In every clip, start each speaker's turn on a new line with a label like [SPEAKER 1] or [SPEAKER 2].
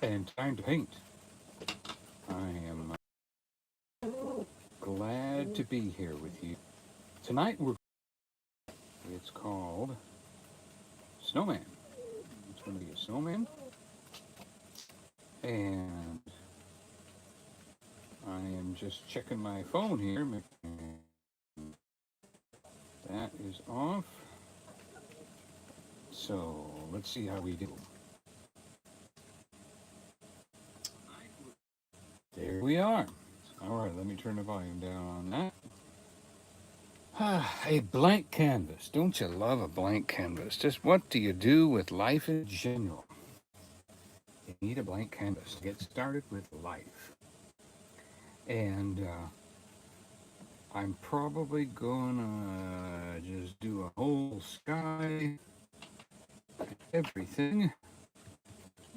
[SPEAKER 1] and time to paint. I am glad to be here with you. Tonight it's called Snowman. It's going to be a snowman, and I am just checking my phone here. That is off. So let's see how we do. There we are. All right, let me turn the volume down on that. A blank canvas. Don't you love a blank canvas? Just what do you do with life in general? You need a blank canvas to get started with life. And I'm probably gonna just do a whole sky, everything.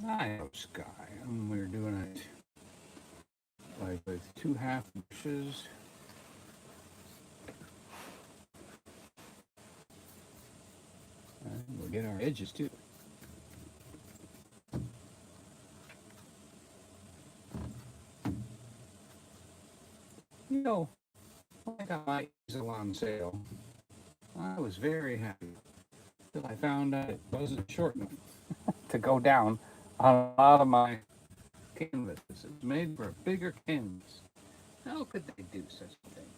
[SPEAKER 1] I have sky. We're doing it like with 2 half brushes. And we'll get our edges too. You know, when I got my easel on sale, I was very happy until I found out it wasn't short enough to go down on a lot of my canvases. It's made for a bigger canvas. How could they do such a thing?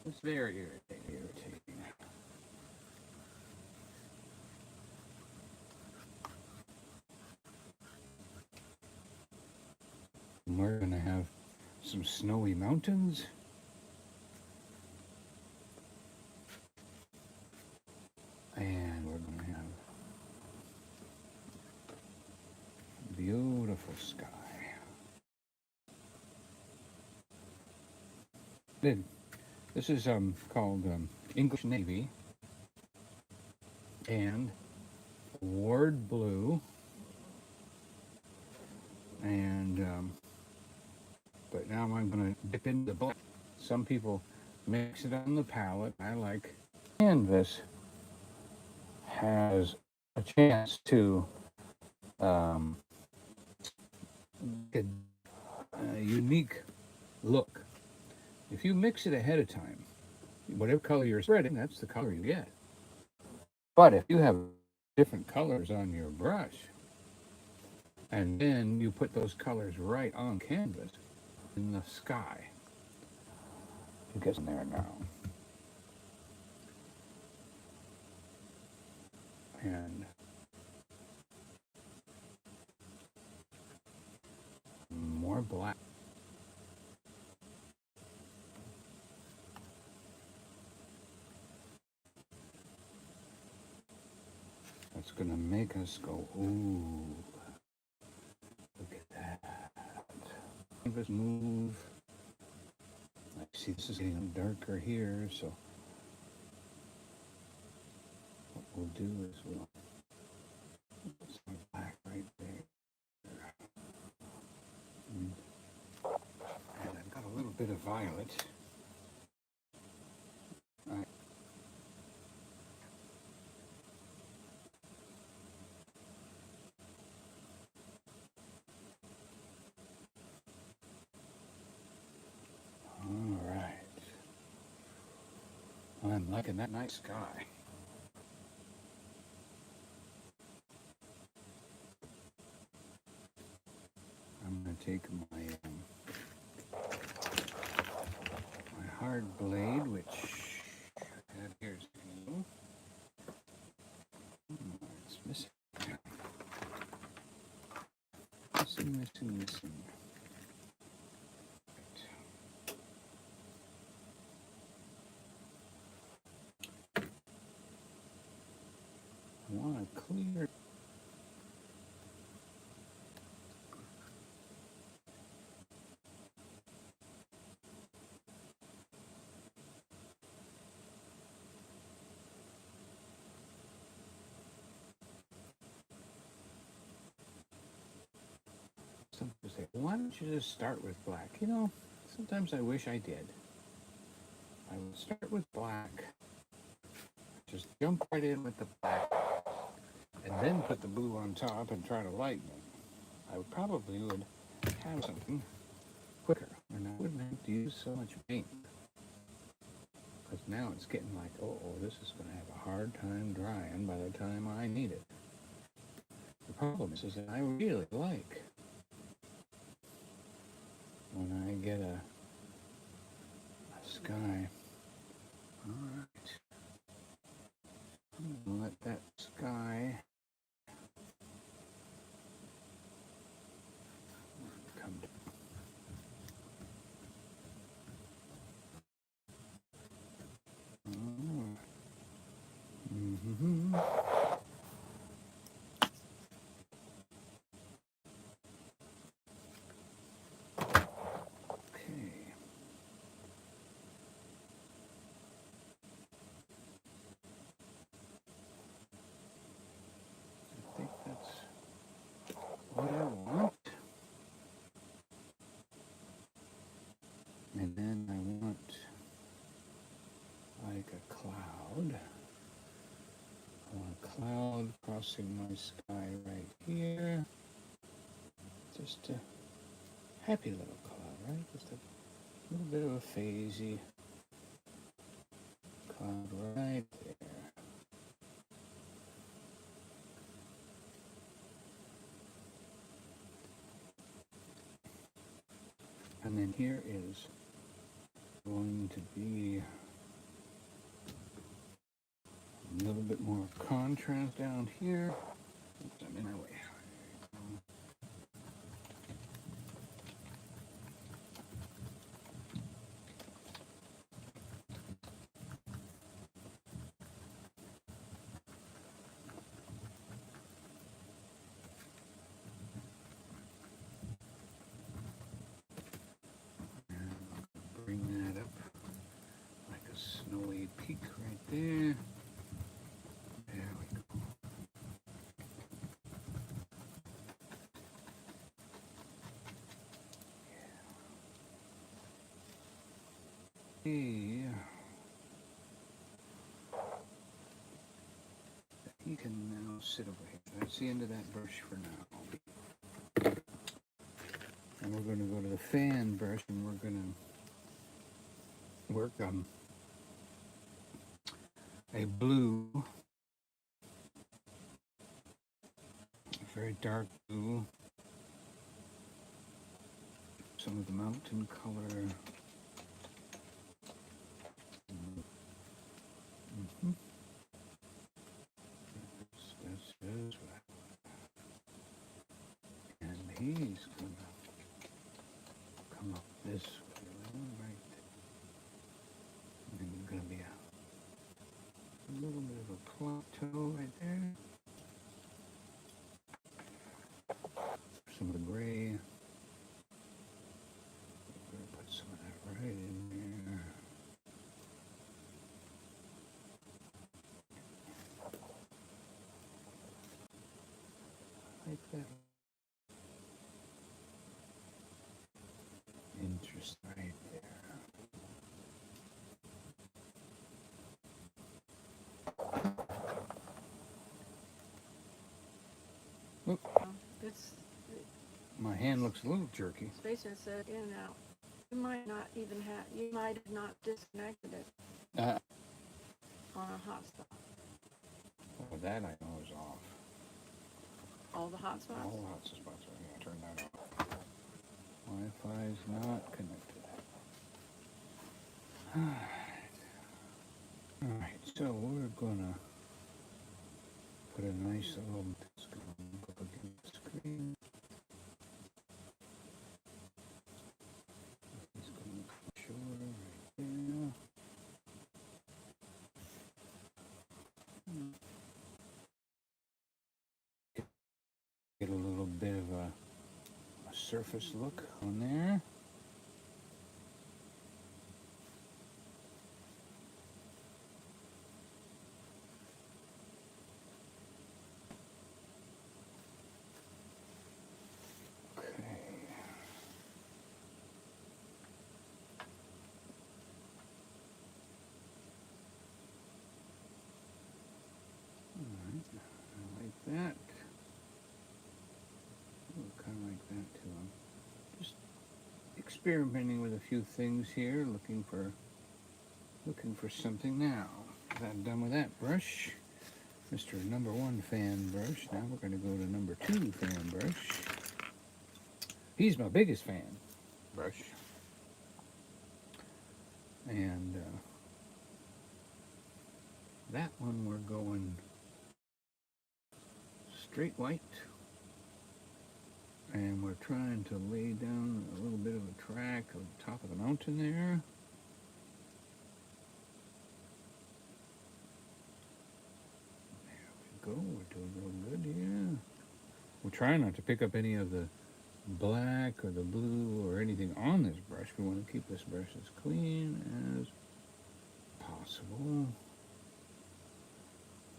[SPEAKER 1] It's very irritating. We're gonna have some snowy mountains. And we're gonna have beautiful sky. This is called English Navy and Ward Blue, and but now I'm gonna dip into the black. Some people mix it on the palette. I like canvas has a chance to get a unique look. If you mix it ahead of time, whatever color you're spreading, that's the color you get. But if you have different colors on your brush, and then you put those colors right on canvas in the sky, it gets in there now. And more black. That's gonna make us go, ooh, look at that. Canvas move. I see this is getting darker here, so what we'll do is we'll put some black right there. And I've got a little bit of violet. I'm liking that night sky. I'm going to take my hard blade, which I have here. It's missing. Missing. I want to clear. Some people say, why don't you just start with black? You know, sometimes I wish I did. I would start with black, just jump right in with the black, and then put the blue on top and try to lighten it. I probably would have something quicker, and I wouldn't have to use so much paint. Because now it's getting like, oh, this is going to have a hard time drying by the time I need it. The problem is that I really like when I get a sky. All right. I'm going to let that sky come down. Mm-hmm. What I want, and then I want like a cloud. I want a cloud crossing my sky right here. Just a happy little cloud, right? Just a little bit of a phasey cloud right there. And then here is going to be a little bit more contrast down here. Oops, I'm in my way. Bring that up like a snowy peak right there. There we go. Yeah. He can now sit over here. That's the end of that brush for now. And we're going to go to the fan brush, and we're going to work on a blue, a very dark blue, some of the mountain color. Mm-hmm. That's what I want. And he's going to come up this way, right? And then there's going to be a little bit of a plateau right there. Some of the gray. We're going to put some of that right in there. Like that. Interest right there. Oop. My hand looks a little jerky.
[SPEAKER 2] Spaceman said in and out. You might not even have, you might have not disconnected it on a hotspot.
[SPEAKER 1] Oh, that I know is off.
[SPEAKER 2] All the hotspots?
[SPEAKER 1] All hotspots. Yeah, turn that off. Wi-Fi is not connected. Alright, so we're gonna put a nice little, it's gonna go against the screen. It's gonna come short right there. Get a little bit of a surface look on there. That. Kind of that too. I'm just experimenting with a few things here, looking for something now. I'm done with that brush. Mr. Number 1 fan brush. Now we're going to go to number 2 fan brush. He's my biggest fan brush. And that one we're going straight white. And we're trying to lay down a little bit of a track on the top of the mountain there. There we go. We're doing real good here. We're trying not to pick up any of the black or the blue or anything on this brush. We want to keep this brush as clean as possible.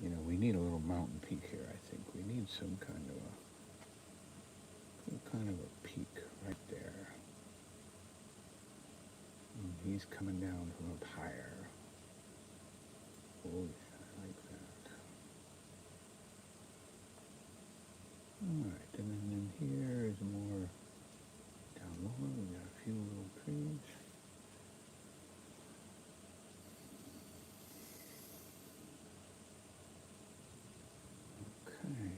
[SPEAKER 1] You know, we need a little mountain peak here, I think. We need some kind of a peak right there. And he's coming down from up higher. Oh yeah, I like that. Alright, and then here is more down lower. We got a few little trees. Okay.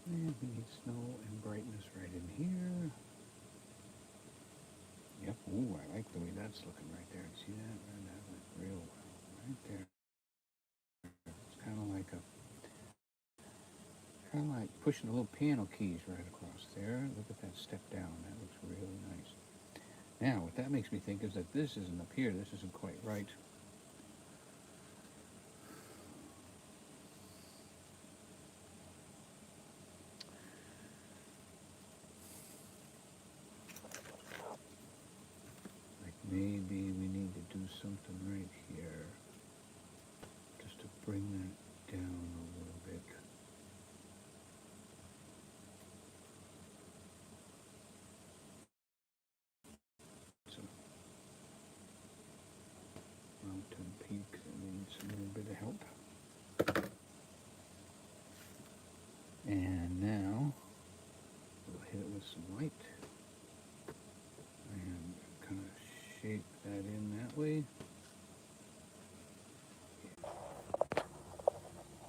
[SPEAKER 1] And we need snow and brightness right in here. Yep, ooh, I like the way that's looking right there. See that? That went real well. Right there. It's kind of like pushing the little piano keys right across there. Look at that step down. That looks really nice. Now, what that makes me think is that this isn't up here. This isn't quite right. Maybe we need to do something right here, just to bring that down a little bit. So, mountain peak that needs a little bit of help. And now, we'll hit it with some white, and kind of shape that in that way.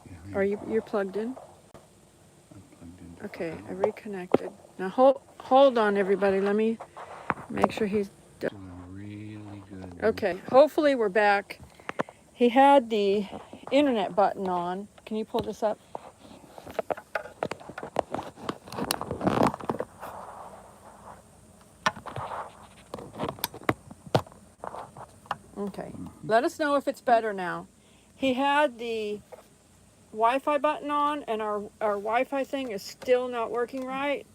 [SPEAKER 1] Yeah,
[SPEAKER 2] You're plugged in?
[SPEAKER 1] I'm plugged in.
[SPEAKER 2] Okay, I reconnected. Now hold on, everybody. Let me make sure he's done.
[SPEAKER 1] Doing really good.
[SPEAKER 2] Okay, hopefully we're back. He had the internet button on. Can you pull this up? Okay, let us know if it's better now. He had the Wi-Fi button on, and our Wi-Fi thing is still not working right.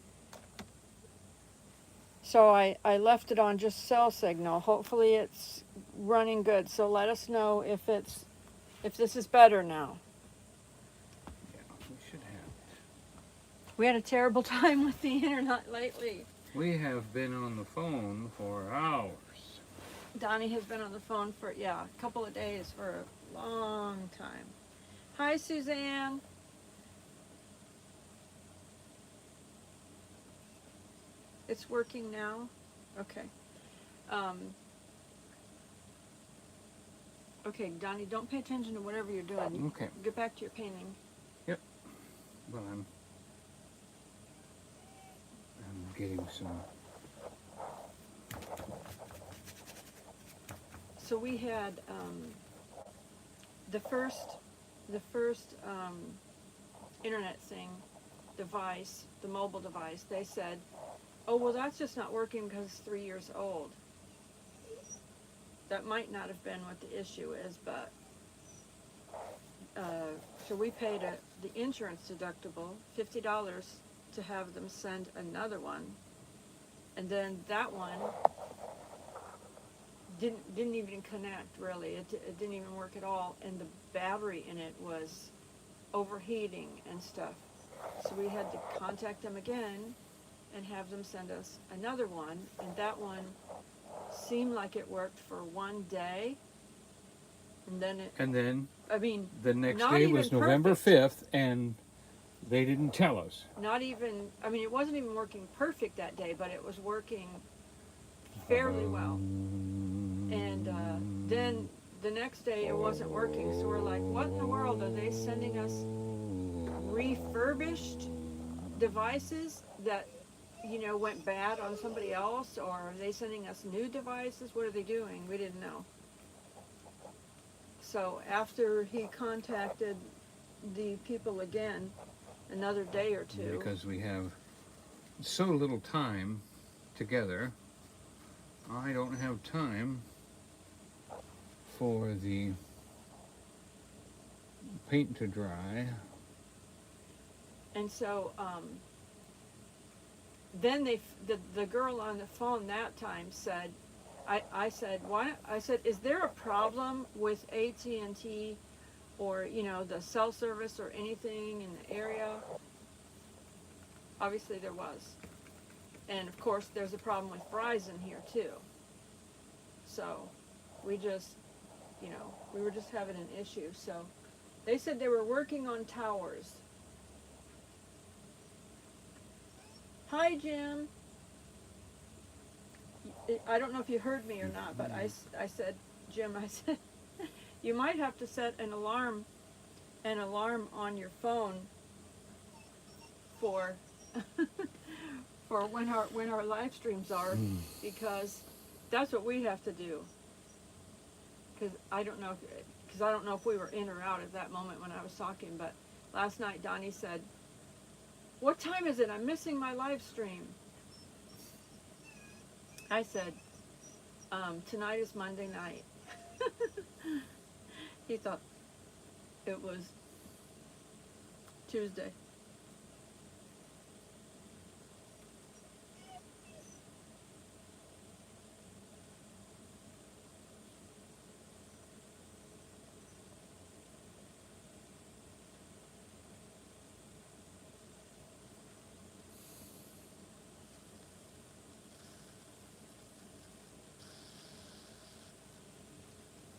[SPEAKER 2] So I left it on just cell signal. Hopefully it's running good. So let us know if this is better now.
[SPEAKER 1] Yeah, we should have it.
[SPEAKER 2] We had a terrible time with the internet lately.
[SPEAKER 1] We have been on the phone for hours.
[SPEAKER 2] Donny has been on the phone for, a couple of days, for a long time. Hi, Suzanne. It's working now? Okay. Okay, Donny, don't pay attention to whatever you're doing.
[SPEAKER 1] Okay.
[SPEAKER 2] Get back to your painting.
[SPEAKER 1] Yep. Well, I'm getting some.
[SPEAKER 2] So we had the first internet thing device, the mobile device. They said, "Oh, well, that's just not working because it's 3 years old." That might not have been what the issue is, but so we paid the insurance deductible, $50, to have them send another one, and then that one didn't even connect really. It didn't even work at all, and the battery in it was overheating and stuff. So we had to contact them again and have them send us another one, and that one seemed like it worked for one day, and then
[SPEAKER 1] And then
[SPEAKER 2] I mean,
[SPEAKER 1] the next
[SPEAKER 2] not
[SPEAKER 1] day
[SPEAKER 2] even
[SPEAKER 1] was November
[SPEAKER 2] perfect.
[SPEAKER 1] 5th, and They didn't tell us.
[SPEAKER 2] Not even, I mean, it wasn't even working perfect that day, but it was working fairly well. And then the next day it wasn't working, so we're like, what in the world? Are they sending us refurbished devices that, you know, went bad on somebody else, or are they sending us new devices? What are they doing? We didn't know. So after he contacted the people again, another day or two,
[SPEAKER 1] Because we have so little time together, I don't have time for the paint to dry.
[SPEAKER 2] and so then the girl on the phone that time said, I said, why? I said, is there a problem with AT&T or, you know, the cell service or anything in the area? Obviously there was. And of course there's a problem with Verizon here too. So we just, you know, we were just having an issue. So they said they were working on towers. Hi, Jim. I don't know if you heard me or not, but I said, Jim, I said, you might have to set an alarm on your phone for for when our live streams are, because that's what we have to do. Because I don't know if we were in or out at that moment when I was talking, but last night Donny said, what time is it? I'm missing my live stream. I said, tonight is Monday night. He thought it was Tuesday.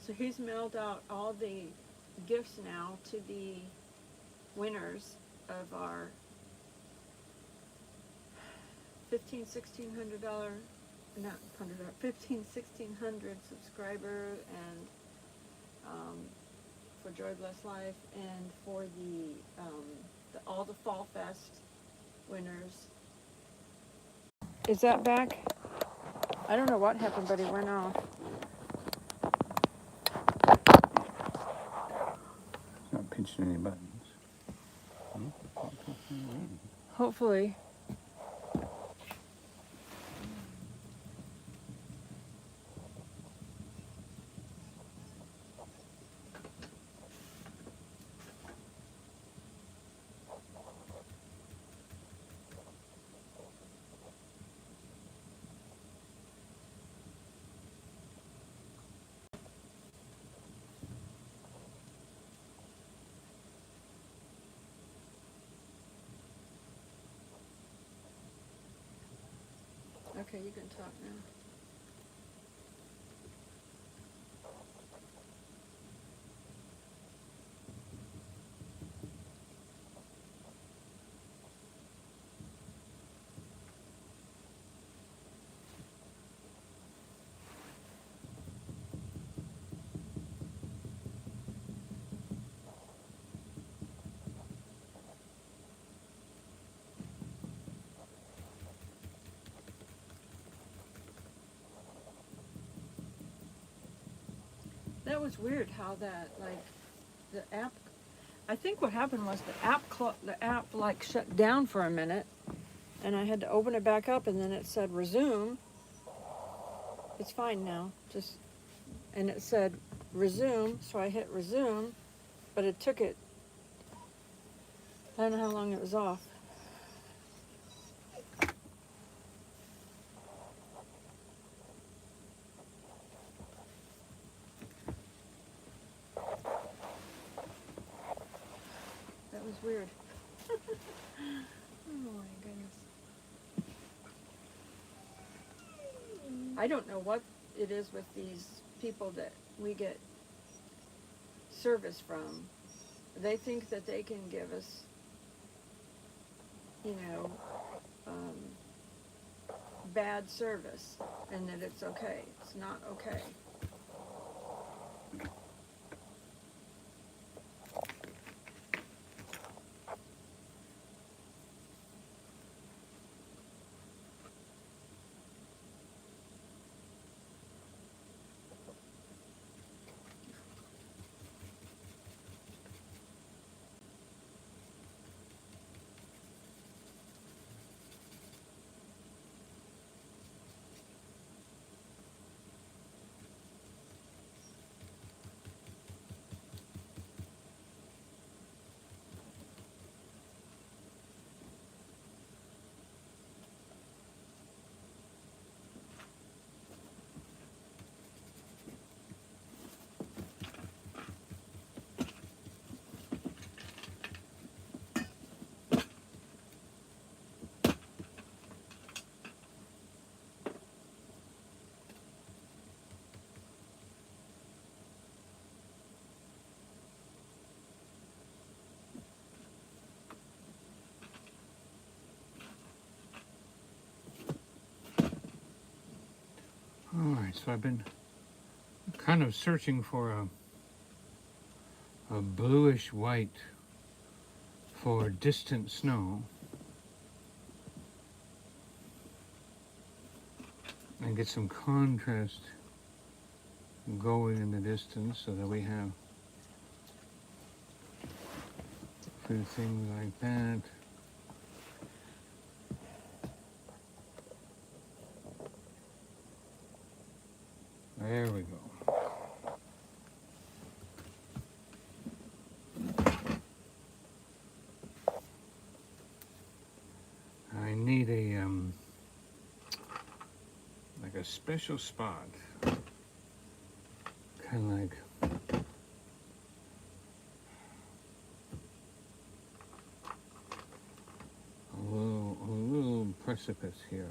[SPEAKER 2] So he's mailed out all the gifts now to the winners of our $1,500, not $100, $1,600 subscriber, and for Joy Bless Life, and for all the Fall Fest winners. Is that back? I don't know what happened, but he went off.
[SPEAKER 1] It's not pinching any buttons.
[SPEAKER 2] Hopefully. Okay, you can talk now. That was weird how that, like, the app, I think what happened was the app like shut down for a minute, and I had to open it back up, and then it said resume. It's fine now, and it said resume, so I hit resume, but I don't know how long it was off. That was weird. Oh my goodness. I don't know what it is with these people that we get service from. They think that they can give us you know, bad service, and that it's okay. It's not okay.
[SPEAKER 1] All right, so I've been kind of searching for a bluish white for distant snow, and get some contrast going in the distance so that we have a few things like that. There we go. I need a like a special spot, kind of like a little precipice here.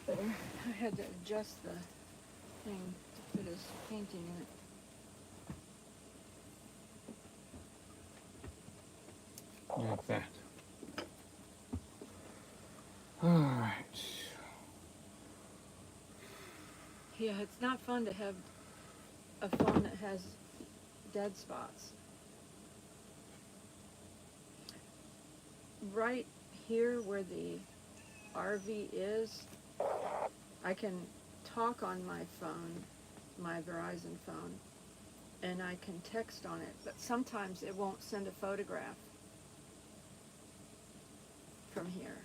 [SPEAKER 2] Better. I had to adjust the thing to fit his painting in it.
[SPEAKER 1] Like that. All right.
[SPEAKER 2] Yeah, it's not fun to have a phone that has dead spots. Right here where the RV is, I can talk on my phone, my Verizon phone, and I can text on it, but sometimes it won't send a photograph from here.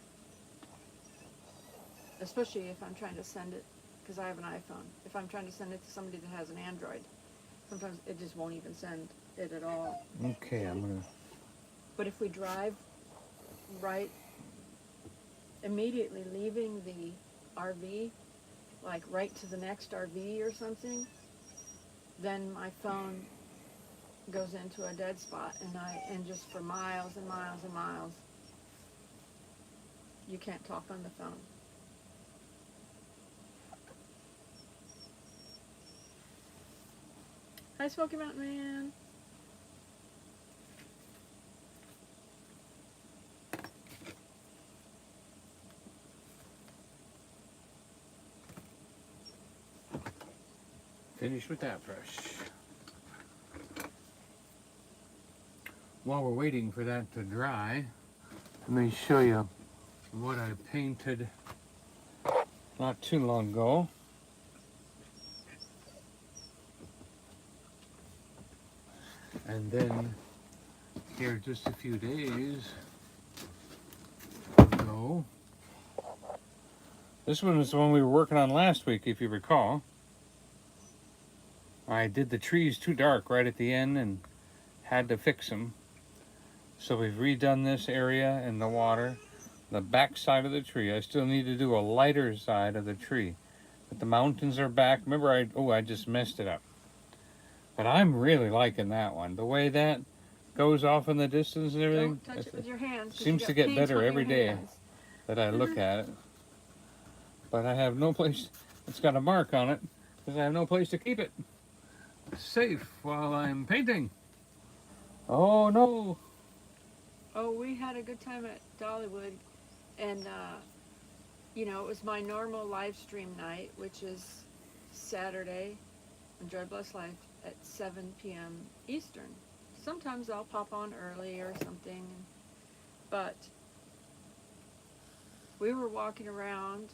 [SPEAKER 2] Especially if I'm trying to send it, because I have an iPhone. If I'm trying to send it to somebody that has an Android, sometimes it just won't even send it at all.
[SPEAKER 1] Okay, I'm gonna.
[SPEAKER 2] But if we drive right, immediately leaving the RV, like right to the next RV or something, then my phone goes into a dead spot, and just for miles and miles and miles, you can't talk on the phone. Hi, Smoky Mountain Man.
[SPEAKER 1] Finish with that brush. While we're waiting for that to dry, let me show you what I painted not too long ago. And then here just a few days ago. This one is the one we were working on last week, if you recall. I did the trees too dark right at the end and had to fix them. So we've redone this area and the water. the back side of the tree. I still need to do a lighter side of the tree. But the mountains are back. Remember, I just messed it up. But I'm really liking that one. The way that goes off in the distance and everything.
[SPEAKER 2] Don't touch it with your hands. 'Cause
[SPEAKER 1] Seems
[SPEAKER 2] you
[SPEAKER 1] to
[SPEAKER 2] got
[SPEAKER 1] get
[SPEAKER 2] paint
[SPEAKER 1] better
[SPEAKER 2] on
[SPEAKER 1] every
[SPEAKER 2] your
[SPEAKER 1] day
[SPEAKER 2] hands.
[SPEAKER 1] that I look at it. But I have no place. It's got a mark on it because I have no place to keep it safe while I'm painting. Oh no!
[SPEAKER 2] Oh, we had a good time at Dollywood, and you know, it was my normal live stream night, which is Saturday on Joy Bless Life at 7 p.m. Eastern. Sometimes I'll pop on early or something, but we were walking around,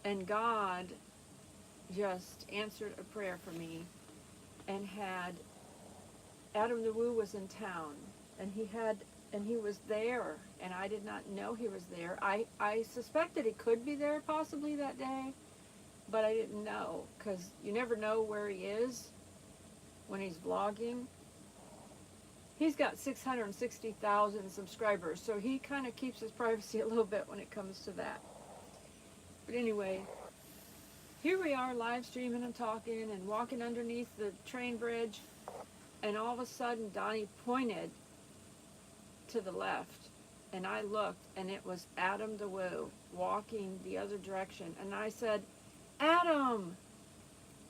[SPEAKER 2] and God just answered a prayer for me, and had Adam the Woo was in town, and he was there, and I did not know he was there. I suspected he could be there possibly that day, but I didn't know, because you never know where he is when he's vlogging. He's got 660,000 subscribers, so he kind of keeps his privacy a little bit when it comes to that. But anyway, here we are live streaming and talking and walking underneath the train bridge, and all of a sudden Donnie pointed to the left, and I looked, and it was Adam the Woo walking the other direction, and I said, "Adam!"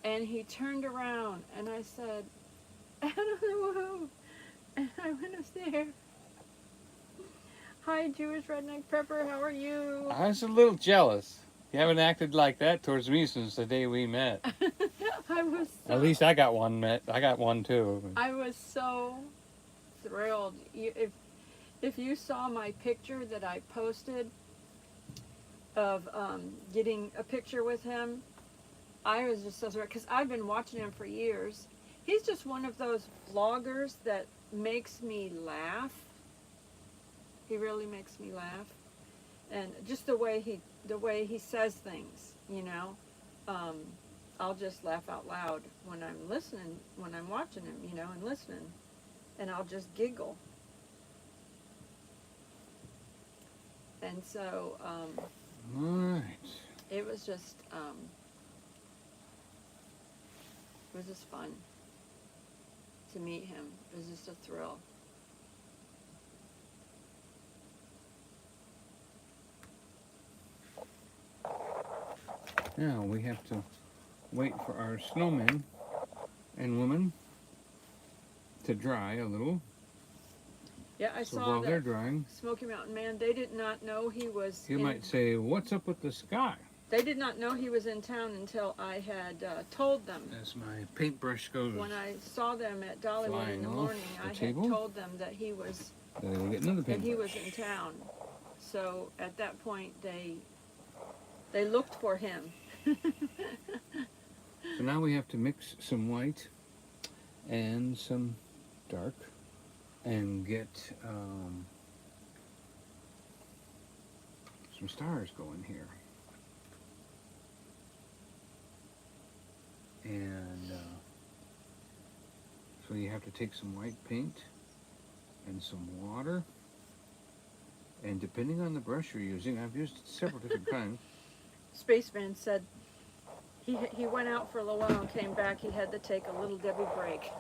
[SPEAKER 2] And he turned around, and I said, "Adam the Woo!" And I went upstairs. "Hi, Jewish Redneck Prepper, how are you?"
[SPEAKER 1] I was a little jealous. You haven't acted like that towards me since the day we met.
[SPEAKER 2] I was so,
[SPEAKER 1] At least I got one met. I got one too.
[SPEAKER 2] I was so thrilled. If you saw my picture that I posted of getting a picture with him, I was just so thrilled, because I've been watching him for years. He's just one of those vloggers that makes me laugh. He really makes me laugh, and just the way he says things, you know. I'll just laugh out loud when I'm listening, when I'm watching him, you know, and listening, and I'll just giggle. And so
[SPEAKER 1] Alright.
[SPEAKER 2] it was just fun to meet him. It was just a thrill.
[SPEAKER 1] Now we have to wait for our snowmen and women to dry a little.
[SPEAKER 2] Yeah, I
[SPEAKER 1] So
[SPEAKER 2] saw
[SPEAKER 1] while they're
[SPEAKER 2] that
[SPEAKER 1] drying,
[SPEAKER 2] Smoky Mountain Man. They did not know he was.
[SPEAKER 1] you might say, "What's up with the sky?"
[SPEAKER 2] They did not know he was in town until I had told them.
[SPEAKER 1] As my paintbrush goes.
[SPEAKER 2] When I saw them at Dollywood in
[SPEAKER 1] flying
[SPEAKER 2] the
[SPEAKER 1] off
[SPEAKER 2] morning,
[SPEAKER 1] the
[SPEAKER 2] I
[SPEAKER 1] table.
[SPEAKER 2] had told them that he was
[SPEAKER 1] Then we'll get another
[SPEAKER 2] that he
[SPEAKER 1] paintbrush.
[SPEAKER 2] was in town. So at that point, they looked for him.
[SPEAKER 1] So now we have to mix some white and some dark and get some stars going here. And so you have to take some white paint and some water, and depending on the brush you're using, I've used several different kinds.
[SPEAKER 2] Spaceman said he went out for a little while and came back. He had to take a little Debbie break.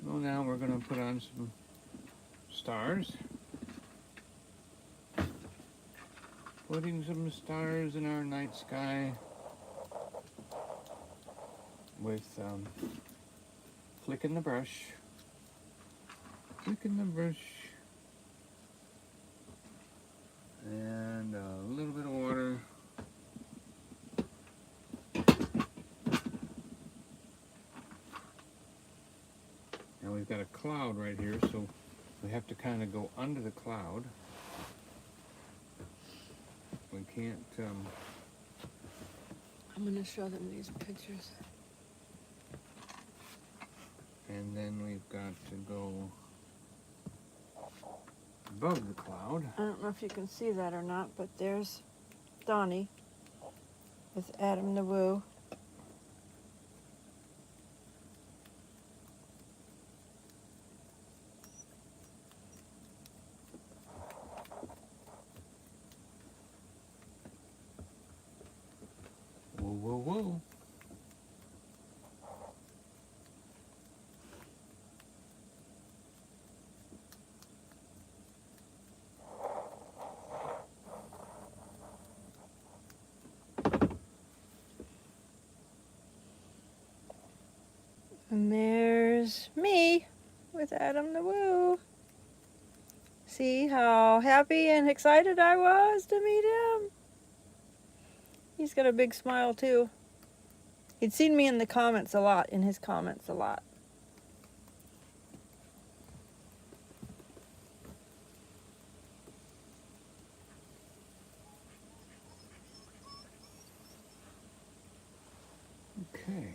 [SPEAKER 1] Well, now we're going to put on some stars. Putting some stars in our night sky with flicking the brush, and a little bit of water. Now we've got a cloud right here, so we have to kind of go under the cloud. We can't.
[SPEAKER 2] I'm going to show them these pictures.
[SPEAKER 1] And then we've got to go above the cloud.
[SPEAKER 2] I don't know if you can see that or not, but there's Donny with Adam the Woo.
[SPEAKER 3] And there's me with Adam the Woo. See how happy and excited I was to meet him? He's got a big smile too. He'd seen me in the comments a lot, in his comments a lot.
[SPEAKER 1] Okay.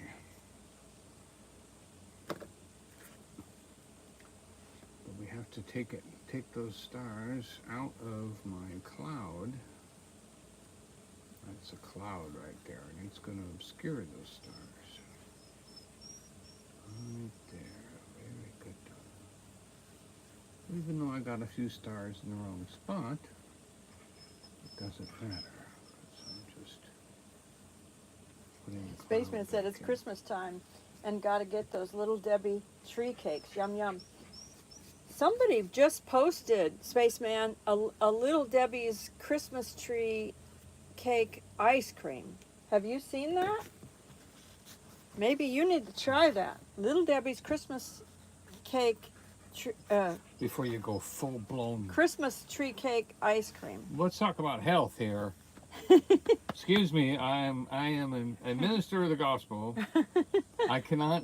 [SPEAKER 1] But we have to take those stars out of my cloud. That's a cloud right there, and it's going to obscure those stars. Right there. Very good. Even though I got a few stars in the wrong spot, it doesn't matter. So I'm just putting the
[SPEAKER 3] Spaceman
[SPEAKER 1] cloud
[SPEAKER 3] said
[SPEAKER 1] back
[SPEAKER 3] it's
[SPEAKER 1] in.
[SPEAKER 3] Christmas time and gotta get those Little Debbie tree cakes. Yum yum. Somebody just posted, Spaceman, a Little Debbie's Christmas tree cake ice cream. Have you seen that? Maybe you need to try that. Little Debbie's Christmas cake,
[SPEAKER 1] Before you go full-blown.
[SPEAKER 3] Christmas tree cake ice cream.
[SPEAKER 1] Let's talk about health here. Excuse me, I am a minister of the gospel. I cannot.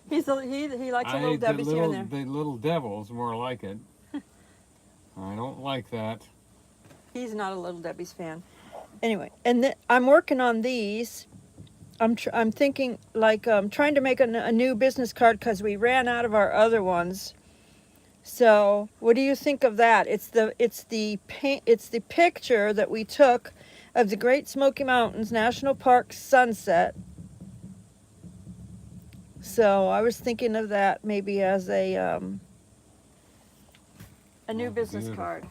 [SPEAKER 3] He likes a Little Debbie's here and there.
[SPEAKER 1] The little devils, more like it. I don't like that.
[SPEAKER 3] He's not a Little Debbie's fan. Anyway, and I'm working on these. I'm thinking like trying to make a new business card because we ran out of our other ones. So what do you think of that? It's the picture that we took of the Great Smoky Mountains National Park sunset. So I was thinking of that maybe as a new business
[SPEAKER 1] Beautiful.
[SPEAKER 3] card.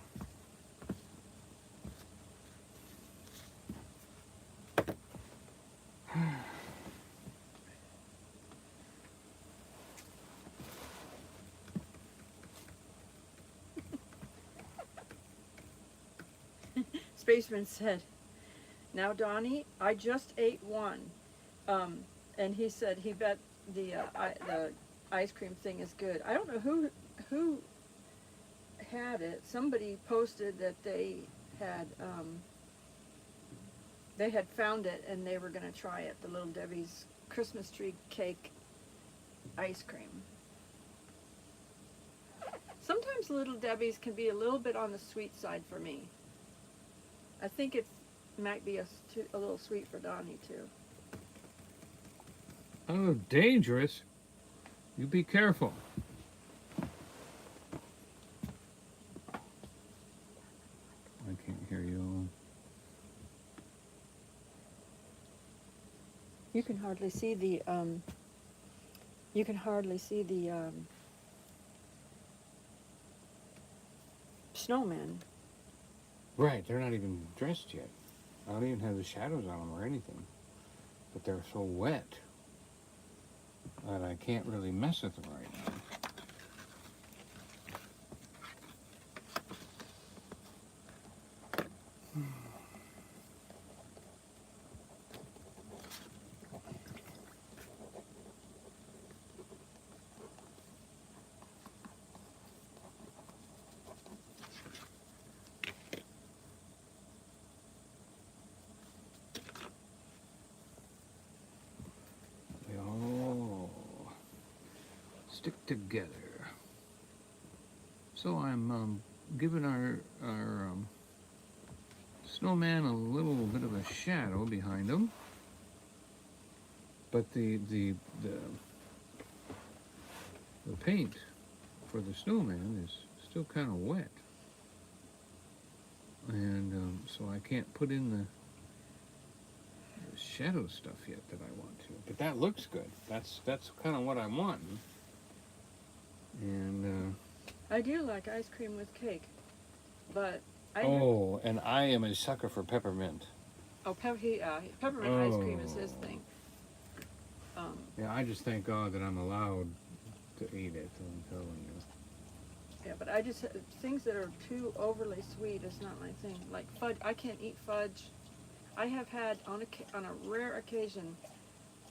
[SPEAKER 3] Spaceman said, "Now, Donny, I just ate one," and he said he bet the ice cream thing is good. I don't know who had it. Somebody posted that they had found it and they were going to try it. The Little Debbie's Christmas tree cake ice cream. Sometimes Little Debbie's can be a little bit on the sweet side for me. I think it might be a little sweet for Donny too.
[SPEAKER 1] Oh, dangerous. You be careful. I can't hear you.
[SPEAKER 3] You can hardly see the snowman.
[SPEAKER 1] Right, they're not even dressed yet. I don't even have the shadows on them or anything. But they're so wet that I can't really mess with them right now. They all stick together. So I'm giving our snowman a little bit of a shadow behind him, but the paint for the snowman is still kind of wet, and so I can't put in the shadow stuff yet that I want to. But that looks good. That's kind of what I'm wanting. And
[SPEAKER 3] I do like ice cream with cake, but
[SPEAKER 1] and I am a sucker for peppermint.
[SPEAKER 3] peppermint ice cream is his thing.
[SPEAKER 1] Yeah, I just thank God that I'm allowed to eat it. I'm telling you.
[SPEAKER 3] Yeah, but I just things that are too overly sweet is not my thing. Like fudge, I can't eat fudge. I have had on a rare occasion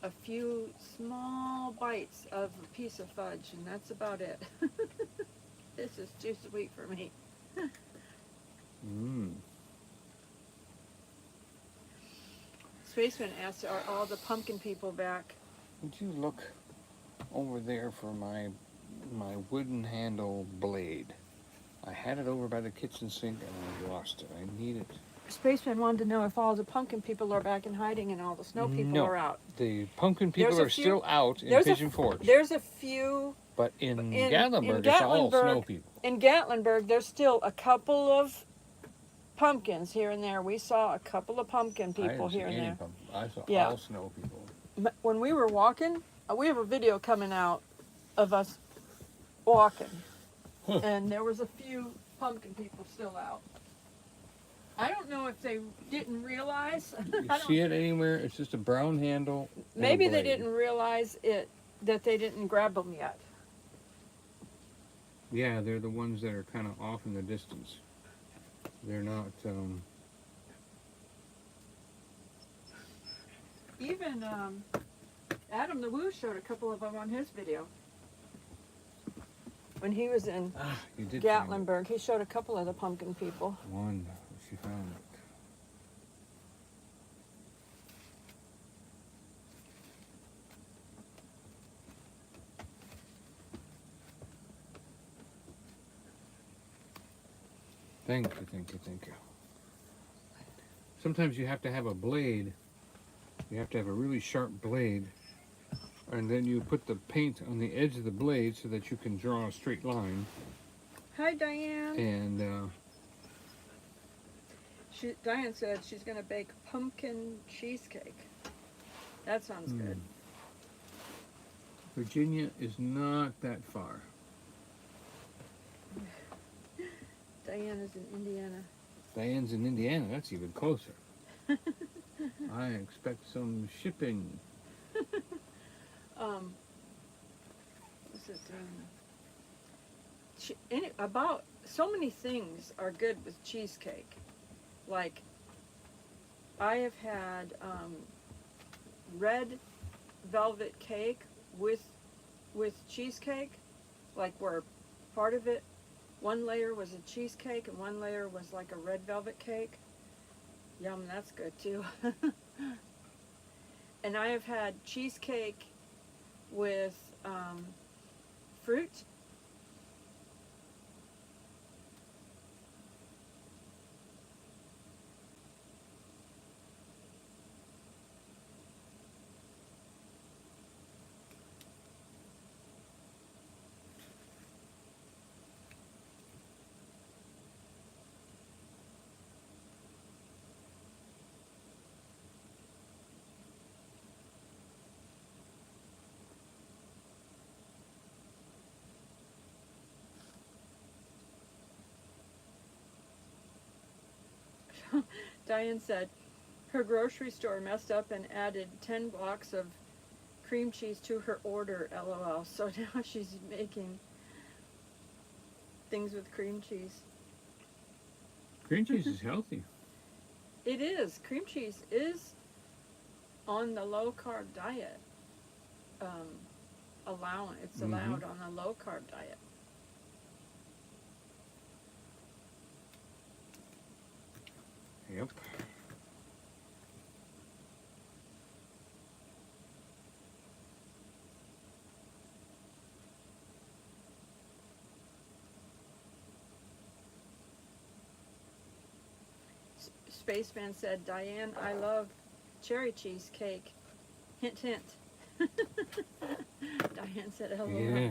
[SPEAKER 2] a few small bites of a piece of fudge, and that's about it. This is too sweet for me.
[SPEAKER 1] Mmm.
[SPEAKER 2] Spaceman asked, are all the pumpkin people back?
[SPEAKER 1] Would you look over there for my wooden handle blade? I had it over by the kitchen sink and I lost it. I need it.
[SPEAKER 2] Spaceman wanted to know if all the pumpkin people are back in hiding and all the snow people
[SPEAKER 1] No.
[SPEAKER 2] are out.
[SPEAKER 1] The pumpkin people
[SPEAKER 2] There's a
[SPEAKER 1] are
[SPEAKER 2] few-
[SPEAKER 1] still out in
[SPEAKER 2] there's a
[SPEAKER 1] Pigeon Forge.
[SPEAKER 2] There's a few
[SPEAKER 1] But in
[SPEAKER 2] in
[SPEAKER 1] Gatlinburg, it's all
[SPEAKER 2] Gatlinburg-
[SPEAKER 1] snow people.
[SPEAKER 2] in Gatlinburg. There's still a couple of pumpkins here and there. We saw a couple of pumpkin
[SPEAKER 1] I
[SPEAKER 2] people
[SPEAKER 1] didn't see
[SPEAKER 2] here and
[SPEAKER 1] any
[SPEAKER 2] there.
[SPEAKER 1] pumpkin. I saw
[SPEAKER 2] Yeah.
[SPEAKER 1] all snow people.
[SPEAKER 2] When we were walking, we have a video coming out of us walking,
[SPEAKER 1] Huh.
[SPEAKER 2] and there was a few pumpkin people still out. I don't know if they didn't realize.
[SPEAKER 1] You see it anywhere? It's just a brown handle. and a
[SPEAKER 2] Maybe they
[SPEAKER 1] blade.
[SPEAKER 2] didn't realize that they didn't grab them yet.
[SPEAKER 1] Yeah, they're the ones that are kind of off in the distance. They're not.
[SPEAKER 2] Even Adam the Woo showed a couple of them on his video. When he was in
[SPEAKER 1] You did find it.
[SPEAKER 2] Gatlinburg, he showed a couple of the pumpkin people.
[SPEAKER 1] One. She found it. Thank you, thank you, thank you. Sometimes you have to have a blade. You have to have a really sharp blade. And then you put the paint on the edge of the blade so that you can draw a straight line.
[SPEAKER 2] Hi, Diane.
[SPEAKER 1] And
[SPEAKER 2] Diane said she's going to bake pumpkin cheesecake. That sounds good.
[SPEAKER 1] Virginia is not that far.
[SPEAKER 2] Diane is in Indiana.
[SPEAKER 1] Diane's in Indiana. That's even closer. I expect some shipping.
[SPEAKER 2] What's it about so many things are good with cheesecake. Like, I have had red velvet cake with cheesecake, like where part of it, one layer was a cheesecake and one layer was like a red velvet cake. Yum, that's good too. And I have had cheesecake with fruit. Diane said her grocery store messed up and added 10 blocks of cream cheese to her order, LOL. So now she's making things with cream cheese.
[SPEAKER 1] Cream cheese is healthy.
[SPEAKER 2] It is. Cream cheese is on the low carb diet. It's allowed on the low carb diet.
[SPEAKER 1] Yep.
[SPEAKER 2] Spaceman said, Diane, I love cherry cheesecake. Hint, hint. Diane said, hello.
[SPEAKER 1] Yeah.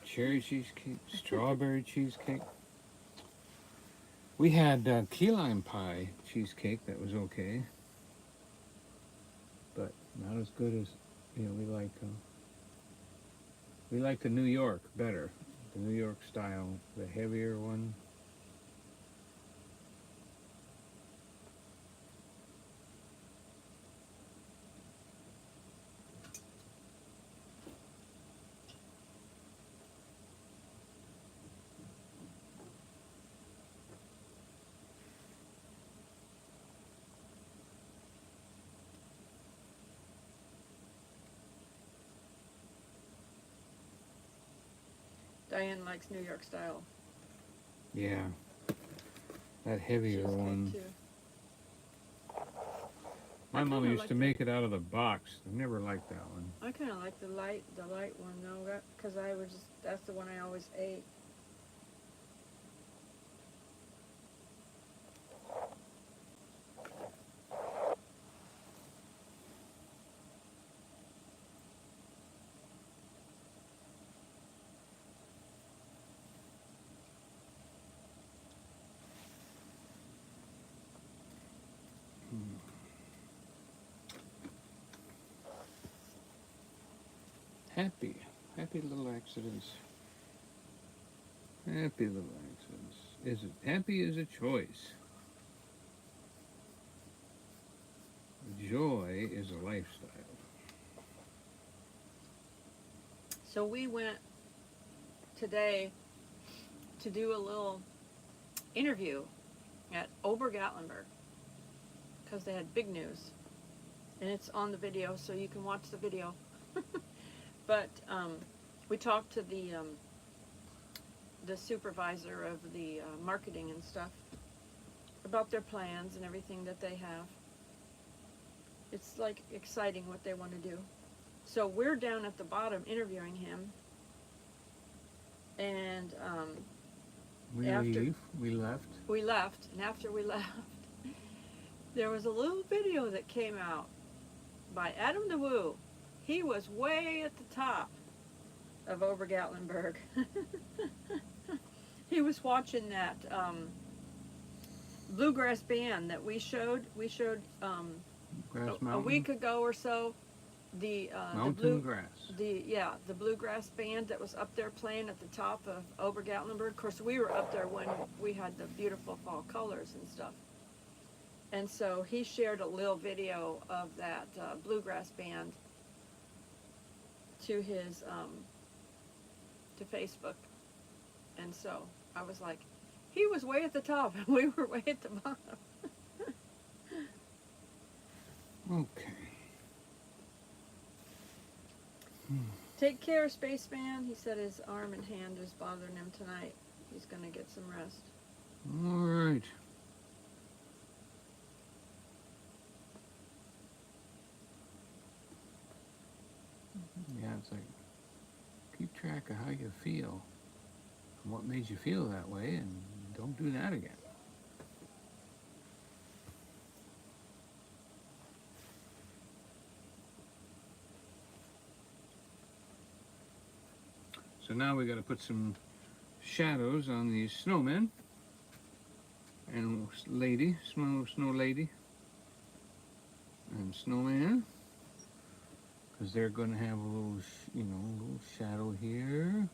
[SPEAKER 1] Cherry cheesecake, strawberry cheesecake. We had key lime pie cheesecake that was okay, but not as good as we like the New York better, the New York style, the heavier one.
[SPEAKER 2] Diane likes New York style.
[SPEAKER 1] Yeah. That heavier
[SPEAKER 2] Cheesecake
[SPEAKER 1] one.
[SPEAKER 2] too.
[SPEAKER 1] My
[SPEAKER 2] I
[SPEAKER 1] mom
[SPEAKER 2] kinda
[SPEAKER 1] used
[SPEAKER 2] like
[SPEAKER 1] to
[SPEAKER 2] the-
[SPEAKER 1] make it out of the box. I never liked that one.
[SPEAKER 2] I kind of like the light one though, because that's the one I always ate.
[SPEAKER 1] Happy. Happy little accidents. Happy little accidents. Happy is a choice. Joy is a lifestyle.
[SPEAKER 2] So we went today to do a little interview at Ober-Gatlinburg because they had big news, and it's on the video, so you can watch the video. But we talked to the supervisor of the marketing and stuff about their plans and everything that they have. It's like exciting what they want to do. So we're down at the bottom interviewing him, and
[SPEAKER 1] We left.
[SPEAKER 2] we left, and after we left, there was a little video that came out by Adam DeWoo. He was way at the top of Ober-Gatlinburg. He was watching that bluegrass band that we showed. We showed
[SPEAKER 1] Grass
[SPEAKER 2] a
[SPEAKER 1] Mountain.
[SPEAKER 2] week ago or so. The
[SPEAKER 1] Mountain grass.
[SPEAKER 2] the bluegrass band that was up there playing at the top of Ober-Gatlinburg. Of course, we were up there when we had the beautiful fall colors and stuff. And so he shared a little video of that bluegrass band to his to Facebook. And so I was like, he was way at the top and we were way at the bottom.
[SPEAKER 1] Okay.
[SPEAKER 2] Take care, Spaceman. He said his arm and hand is bothering him tonight. He's going to get some rest.
[SPEAKER 1] All right. Yeah, it's like keep track of how you feel and what made you feel that way, and don't do that again. So now we got to put some shadows on these snowmen and lady, snow lady and snowman, because they're going to have a little, little shadow here,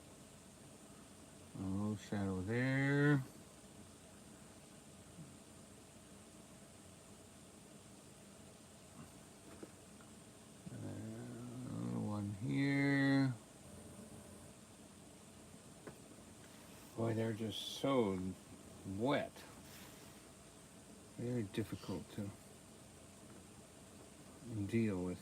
[SPEAKER 1] a little shadow there. One here. Boy, they're just so wet. Very difficult to deal with.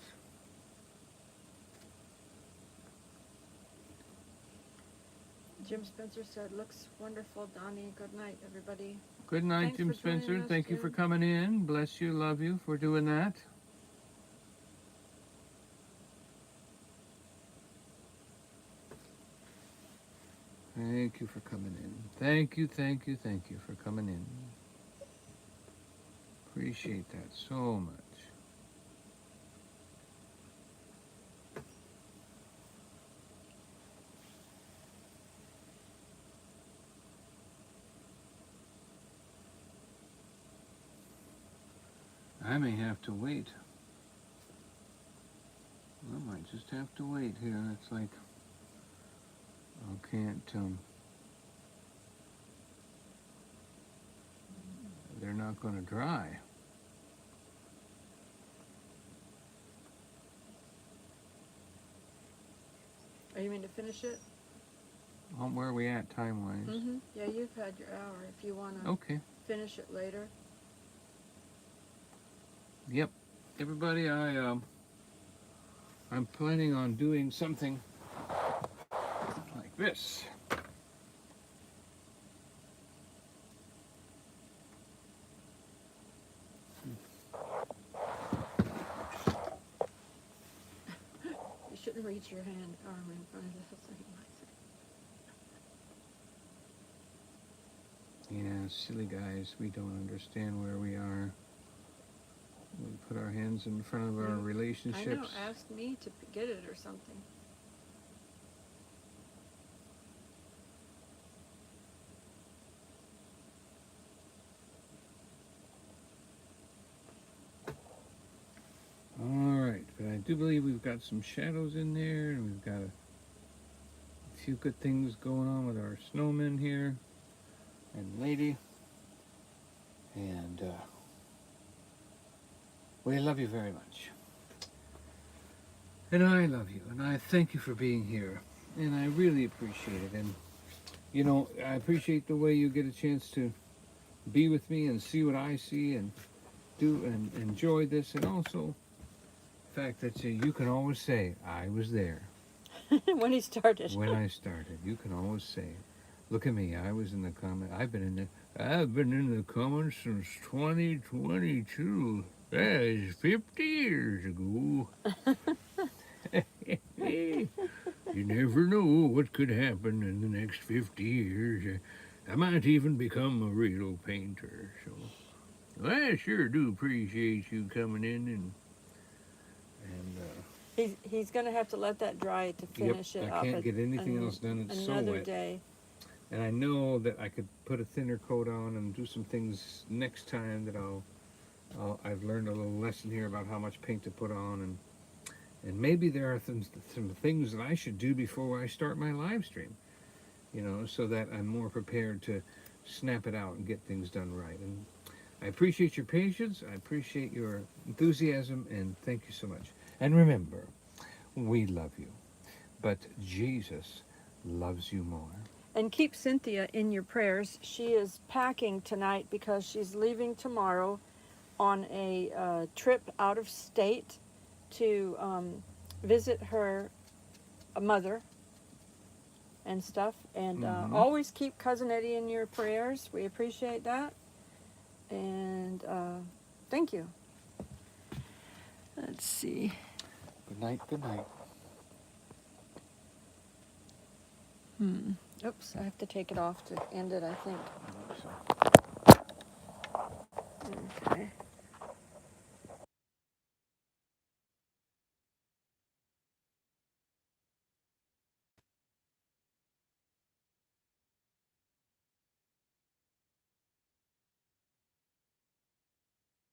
[SPEAKER 2] Jim Spencer said, looks wonderful, Donny. Good night, everybody.
[SPEAKER 1] Good night,
[SPEAKER 2] Thanks
[SPEAKER 1] Jim
[SPEAKER 2] for joining
[SPEAKER 1] Spencer.
[SPEAKER 2] us,
[SPEAKER 1] Thank you for
[SPEAKER 2] Jim.
[SPEAKER 1] coming in. Bless you, love you for doing that. Thank you for coming in. Thank you for coming in. Appreciate that so much. I may have to wait. I might just have to wait here. It's like I can't. They're not going to dry.
[SPEAKER 2] Oh, you mean to finish it?
[SPEAKER 1] Where are we at time-wise?
[SPEAKER 2] Mm-hmm. Yeah, you've had your hour. If you want to
[SPEAKER 1] Okay.
[SPEAKER 2] finish it later.
[SPEAKER 1] Yep. Everybody, I'm planning on doing something like this.
[SPEAKER 2] reach your arm in front of the thing.
[SPEAKER 1] Yeah, silly guys, we don't understand where we are. We put our hands in front of our
[SPEAKER 2] I
[SPEAKER 1] relationships.
[SPEAKER 2] know, ask me to get it or something.
[SPEAKER 1] All right, but I do believe we've got some shadows in there, and we've got a few good things going on with our snowman here and lady. And we love you very much. And I love you, and I thank you for being here. And I really appreciate it. And, you know, I appreciate the way you get a chance to be with me and see what I see and do and enjoy this. And also the fact that you can always say, I was there.
[SPEAKER 3] When he started.
[SPEAKER 1] When I started. You can always say, look at me, I was in the comment. I've been in the comments since 2022. That is 50 years ago. You never know what could happen in the next 50 years. I might even become a real painter. So I sure do appreciate you coming in and
[SPEAKER 3] He's going to have to let that dry to finish it
[SPEAKER 1] I
[SPEAKER 3] off.
[SPEAKER 1] can't get anything else done. It's so
[SPEAKER 3] another
[SPEAKER 1] wet.
[SPEAKER 3] day.
[SPEAKER 1] And I know that I could put a thinner coat on and do some things next time that I've learned a little lesson here about how much paint to put on, and maybe there are some things that I should do before I start my live stream, you know, so that I'm more prepared to snap it out and get things done right. And I appreciate your patience, I appreciate your enthusiasm, and thank you so much. And remember, we love you, but Jesus loves you more.
[SPEAKER 3] And keep Cynthia in your prayers. She is packing tonight because she's leaving tomorrow on a trip out of state to visit her mother and stuff. And always keep Cousin Eddie in your prayers. We appreciate that. And thank you. Let's see.
[SPEAKER 1] Good night, good night.
[SPEAKER 3] Oops, I have to take it off to end it, I think.
[SPEAKER 1] I hope so.
[SPEAKER 3] Okay.